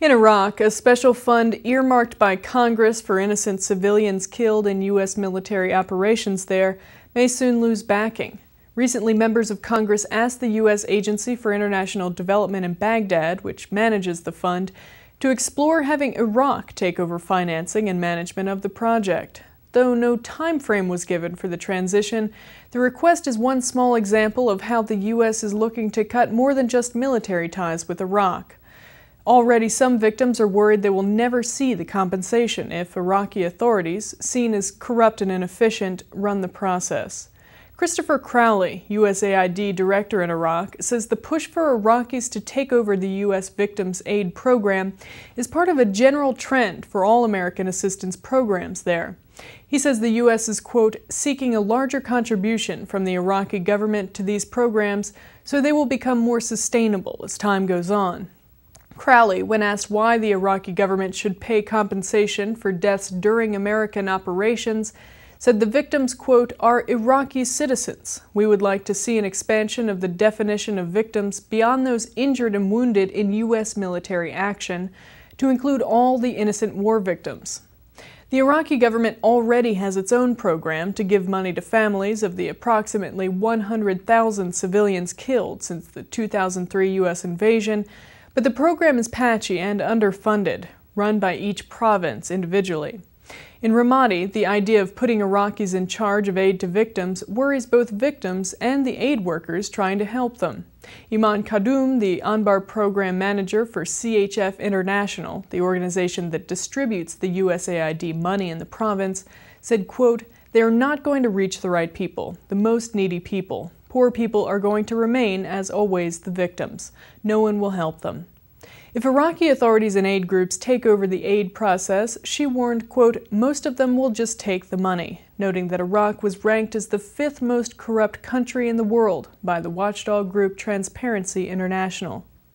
In Iraq, a special fund earmarked by Congress for innocent civilians killed in U.S. military operations there may soon lose backing. Recently, members of Congress asked the U.S. Agency for International Development in Baghdad, which manages the fund, to explore having Iraq take over financing and management of the project. Though no time frame was given for the transition, the request is one small example of how the U.S. is looking to cut more than just military ties with Iraq. Already, some victims are worried they will never see the compensation if Iraqi authorities, seen as corrupt and inefficient, run the process. Christopher Crowley, USAID director in Iraq, says the push for Iraqis to take over the U.S. Victims Aid program is part of a general trend for all American assistance programs there. He says the U.S. is, quote, seeking a larger contribution from the Iraqi government to these programs so they will become more sustainable as time goes on. Crowley, when asked why the Iraqi government should pay compensation for deaths during American operations, said the victims, quote, are Iraqi citizens. We would like to see an expansion of the definition of victims beyond those injured and wounded in U.S. military action to include all the innocent war victims. The Iraqi government already has its own program to give money to families of the approximately 100,000 civilians killed since the 2003 U.S. invasion, but the program is patchy and underfunded, run by each province individually. In Ramadi, the idea of putting Iraqis in charge of aid to victims worries both victims and the aid workers trying to help them. Iman Kadum, the Anbar program manager for CHF International, the organization that distributes the USAID money in the province, said, quote, they are not going to reach the right people, the most needy people. Poor people are going to remain, as always, the victims. No one will help them. If Iraqi authorities and aid groups take over the aid process, she warned, quote, most of them will just take the money, noting that Iraq was ranked as the 5th most corrupt country in the world by the watchdog group Transparency International.